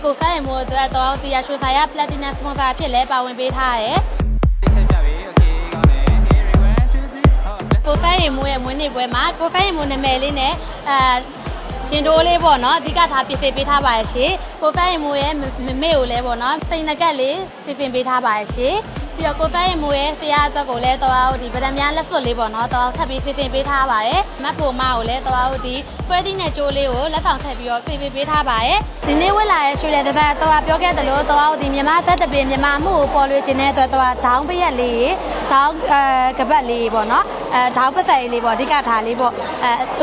ကိုဖဲမို့အတွက်တော့တီယာရွှေဖိုင်ရ Platinum Sponsor ဖြစ်လဲပါဝင်ပေးထားတယ်ကိုဖဲမို့ရဲ့မွေးနေ့ပွဲမှာကိုဖဲမို့နာမည်လေးနဲ့ချင်းတိုးလေးပေါ့နော်အဓိကထားပြင်ဆင်ပေးထားပါရဲ့ရှင်ကိုဖဲမို့ရဲ့မမေကိုလည်းပေါ့နော်စိန်နကက်လေးပြင်ဆင်ပေးထားပါရဲ့ရှင်ပြီးတော့ကိုဖဲမို့ရဲ့ဖရားအတွက်ကိုလည်းတော့ဒီဗဒံများလက်စွပ်လေးပေါ့နော်တော့ထပ်ပြီးပြင်ဆင်ပေးထားပါတယ်မတ်ဖို့မကိုလည်းတော့ဒီဖွဲသီးနဲ့ကြိုးလေးကိုလက်ဆောင်ထပ်ပြီးတော့ပြင်ဆင်ပေးထားပါတယ်ဒီနေ့ဝက်လာရဲ့ရွှေတဲ့တစ်ပတ်တော့ပြောခဲ့သလိုတော့ဒီမြန်မာဖက်တပင်မြန်မာမှုကိုပေါ်လွှင့်ခြင်းတဲ့အတွက်တော့ဒေါင်းပရက်လေးဒေါင်းကပတ်လေးပေါ့နော်ဒေါင်းပစိုက်လေးပေါ့အဓိကထားလေးပေါ့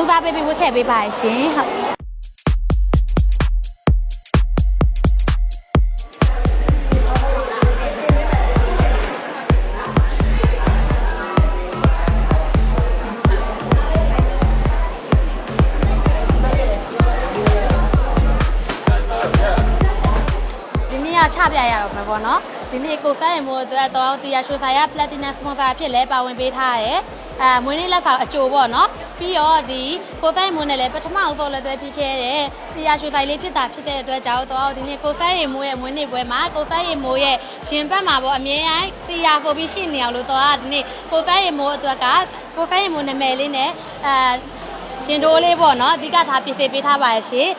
ဥပပေးပြီးဝတ်ထည့်ပေးပါရှင်ဟုတ်ချပြရတော့မှာပေါ့နော်ဒီနေ့ကိုဖဲမို့အတွက်တော့တီယာရွှေဖိုင်ရ Platinum Sponsor ဖြစ်လဲပါဝင်ပေးထားတယ်မွေးနေ့လက်ဆောင်အကျိုးပေါ့နော်ပြီးတော့ဒီကိုဖဲမို့နဲ့လည်းပထမဦးပေါ်လက်တွဲဖြစ်ခဲ့တဲ့တီယာရွှေဖိုင်လေးဖြစ်တဲ့အတွက်ကြောင့်တော့ဒီနေ့ကိုဖဲမို့ရဲ့မွေးနေ့ပွဲမှာကိုဖဲမို့ရဲ့ရှင်ဘက်မှာပေါ့အမြဲတမ်းတီယာဖို့ပြီးရှိနေအောင်လို့တော့ဒီနေ့ကိုဖဲမို့အတွက်ကကိုဖဲမို့နာမည်လေးနဲ့ချင်းတိုးလေးပေါ့နော်အဓိကထားပြင်ဆင်ပေးထားပါရဲ့ရှင်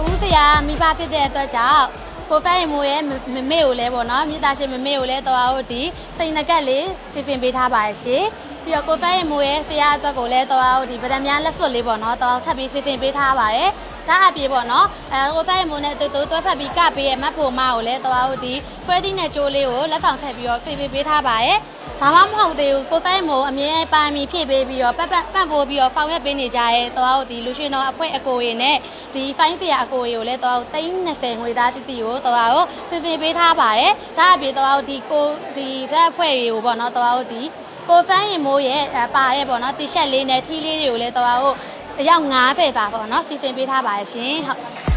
ဦးဖရာမိဘဖြစ်တဲ့အတွက်ကြောင့်ကိုဖဲမိုးရဲ့မမေကိုလည်းပေါ့နော်မြေသားရှင်မမေကိုလည်းတော့ဒီစိန်နကက်လေးပြင်ဆင်ပေးထားပါရဲ့ရှင်ပြီးတော့ကိုဖဲမိုးရဲ့ဖရာအတွက်ကိုလည်းတော့ဒီဗဒံများလက်စွပ်လေးပေါ့နော်တော့ထပ်ပြီးပြင်ဆင်ပေးထားပါတယ်ဒါအပြေပေါ့နော်ကိုဖဲမိုးနဲ့တူတွဲဖက်ပြီးကပေးရဲ့မတ်ဖို့မကိုလည်းတော့ဒီဖွဲသီးနဲ့ကြိုးလေးကိုလက်ဆောင်ထည့်ပြီးတော့ပြင်ဆင်ပေးထားပါရဲ့ဒါမှမဟုတ်သေးဘူးကိုဖဲမို့အမြဲပါမီဖြည့်ပေးပြီးတော့ပန့်ပိုးပြီးတော့ဖောင်ရွက်ပေးနေကြရဲတော့ဒီလူရွှေတော်အဖွဲ့အကိုရင်းနဲ့ဒီဖိုင်းဖီယာအကိုရီကိုလည်းတော့30ငွေသားတိတိကိုတော့ပြင်ဆင်ပေးထားပါတယ်ဒါအပြင်တော့ဒီဖက်အဖွဲ့တွေကိုပေါ့နော်တော့ဒီကိုဖန်းရင်မိုးရဲ့ပါရဲ့ပေါ့နော်တီရှပ်လေးနဲ့ထီးလေးတွေကိုလည်းတော့အယောက်90ပါပေါ့နော်ပြင်ဆင်ပေးထားပါတယ်ရှင်ဟုတ်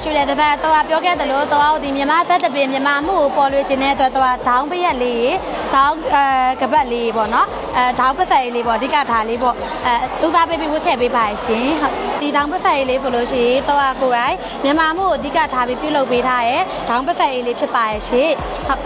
ရွှေတဲ့တစ်ပတ်တော့ပြောခဲ့သလိုတော့ဒီမြန်မာဖက်တပင်မြန်မာမှုကိုပေါ်လွှင့်ခြင်းတဲ့အတွက်တော့ဒေါင်းပရက်လေးဒေါင်းကပတ်လေးပေါ့နော်ဒေါင်းပစိုက်လေးပေါ့အဓိကထားလေးပေါ့ဥပပေးပြီးဝတ်ထည့်ပေးပါရှင်ဟုတ်ဒီဒေါင်းပစိုက်လေးဆိုလို့ရှိရင်တော့ကိုယ်တိုင်မြန်မာမှုကိုအဓိကထားပြီးပြုလုပ်ပေးထားရဲဒေါင်းပစိုက်လေးဖြစ်ပါရဲ့ရှင်ဟုတ်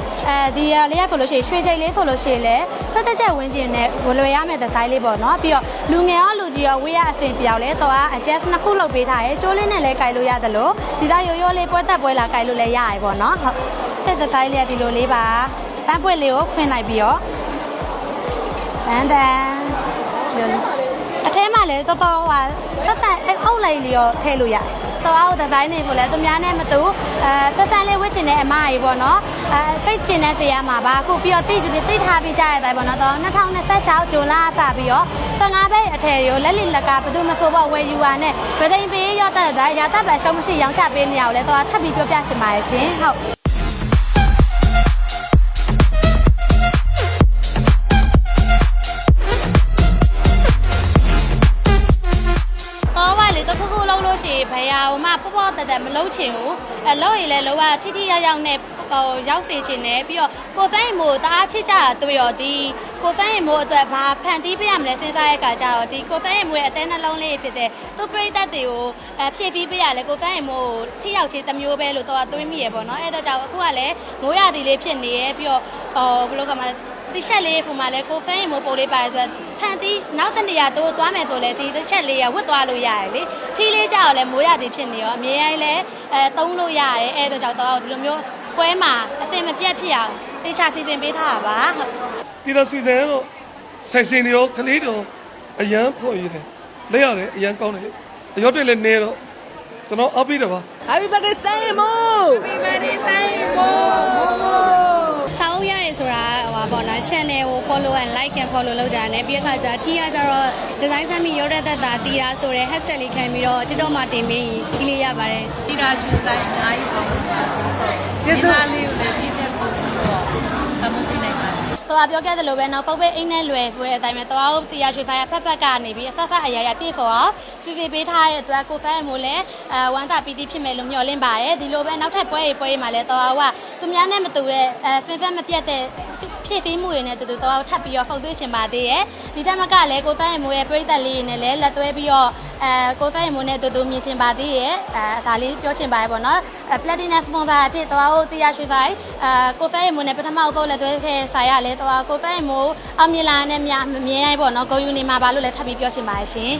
ဒီလေးရဆိုလို့ရှိရင်ရွှေကြိတ်လေးဆိုလို့ရှိရင်လည်းဖက်တစ်ချက်ဝင်းကျင်နဲ့ဝလွယ်ရမယ့်ဒီဇိုင်းလေးပေါ့နော်ပြီးတော့လူငယ်ရောလူကြီးရောဝေးရအဆင်ပြောင်းလဲတော့အကျက်နှစ်ခုလုပ်ပေးထားရဲကျိုးလေးနဲ့လည်းကြိုက်လို့ရတယ်လို့ဒီသားရိုးရိုးလေးပွဲတက်ပွဲလာကြိုက်လို့လည်းရရပေါ့နော်ဟုတ်တဲ့ဒီဇိုင်းလေးကဒီလိုလေးပါပန်းပွင့်လေးကိုဖွင့်လိုက်ပြီးတော့တန်းအထဲမှာလည်းတော်တော်တက်အုပ်လိုက်လေးရောထည့်လို့ရတယ်တော့ဒီဇိုင်းနေဖို့လဲသူများနဲ့မတူဆက်ဆန်းလေးဝစ်ချင်တဲ့အမကြီးပေါ့နော်ဖိတ်ချင်တဲ့ဖေးရမှာပါအခုပြီးတော့တိထားပြီးကြရတဲ့ပေါ့နော်တော့2026ဇွန်လစပြီးတော့15ဘိတ်အထည်ရောလက်လက်ကဘယ်သူမဆိုပေါ့ဝယ်ယူရနဲ့ဗဒိန်ပေးရောတဲ့ဒါရတပ်ပံရှုံးမရှိရောင်းချပေးနေရအောင်လဲတော့ထပ်ပြီးပြောပြချင်ပါရဲ့ရှင်ဟုတ်ဘယ်ဟာမှပေါ့တက်မလုံးချင်ဘူးလောက်ရင်လည်းလောကထိရောက်နဲ့ရောက်ဖေးချင်တယ်ပြီးတော့ကိုဖန်းမို့တအားချစ်ကြတာတွေ့ရောဒီကိုဖန်းမို့အတွက်ဘာဖန်တီးပေးရမလဲစဉ်းစားရတဲ့အခါကျတော့ဒီကိုဖန်းမို့ရဲ့အသေးနှလုံးလေးဖြစ်တဲ့သူ့ပရိသတ်တွေကိုဖြည့်ပြီးပေးရလဲကိုဖန်းမို့ထိရောက်ချေတမျိုးပဲလို့တော့တွေးမိရပေါ့နော်အဲ့ဒါကြောင့်အခုကလည်းမိုးရသည်လေးဖြစ်နေရပြီးတော့ဘယ်လိုကမှဒီချက်လေးဖုံမှာလဲကိုဖန်းမို့ပို့လေးပါဆိုဖန်တီးနောက်တနေရာတို့သွားမယ်ဆိုလဲဒီတစ်ချက်လေးရဝတ်သွားလို့ရတယ်လေထီးလေးကြောက်လဲမိုးရသည်ဖြစ်နေရောအမြဲတမ်းလဲသုံးလို့ရတယ်အဲ့ဒါကြောင့်တော့ဒီလိုမျိုးပွဲမှာအစင်မပြတ်ဖြစ်အောင်တေချာစီစဉ်ပေးထားတာပါဒီလိုစီစဉ်တော့ဆိုင်စင်တွေရောကလေးတွေအရန်ဖို့ရတယ်လက်ရတယ်အရန်ကောင်းတယ်အရော့တွေလည်းနေတော့ကျွန်တော်အပိတယ်ပါ Happy birthday ဆိုင်မို့ Happy birthday ဆိုင်မို့စာအုပ်ရတယ်ဆိုတာဟိုပေါ့နော် channel ကို follow and like and follow လုပ်ကြတယ်ပြီးအခါကျထီးရကြတော့ design ဆမ်းပြီးရောတဲ့သက်တာတီးတာဆိုတဲ့ hashtag လေးခံပြီးတော့ TikTok မှာတင်ပြီးထီးလေးရပါတယ်တီးတာရှူဆိုင်အများကြီးပေါ့ကျေးဇူးလေးကိုလည်းပြည့်ပြည့်ပို့ပြီးတော့အမှုပေးနိုင်ပါတယ် တော်ပြောခဲ့သလိုပဲနောက်ပုတ်ပဲအိမ်နဲ့လွယ်ဖွယ်အတိုင်းပဲတော်ကိုတရားရွှေဖိုင်ဖက်ဖက်ကနေပြီးအဖက်ဖက်အရာရာပြည့်ဖို့အောင်ဖေဖေပေးထားတဲ့အတွက်ကိုဖက်မိုးလည်းဝမ်းသာပီတိဖြစ်မယ်လို့မျှော်လင့်ပါတယ်ဒီလိုပဲနောက်ထပ်ပွဲရေးမှာလည်းတော်ကသူများနဲ့မတူရဲ့ဖင်ဖက်မပြတ်တဲ့ဖြည့်ဖီးမှုတွေနဲ့တူတော်ထပ်ပြီးတော့ဖုတ်သွင်းချင်ပါသေးရဲ့ဒီတက်မကလည်းကိုဖက်မိုးရဲ့ပရိသတ်လေးတွေနဲ့လည်းလက်သွဲပြီးတော့ကိုဖက်မိုးနဲ့တူမြင်ချင်ပါသေးရဲ့ဒါလေးပြောချင်ပါရဲ့ပေါ့နော် Platinum Sponsor အဖြစ်တော်ကိုတရားရွှေဖိုင်ကိုဖက်မိုးနဲ့ပထမအဖို့လက်သွဲခဲ့ဆိုင်ရလဲတော်ကိုဖက်မိုးအောင်မြင်လာတဲ့မြင်ရိုက်ပေါ့နော်ဂုဏ်ယူနေမှာပါလို့လည်းထပ်ပြီးပြောချင်ပါတယ်ရှင်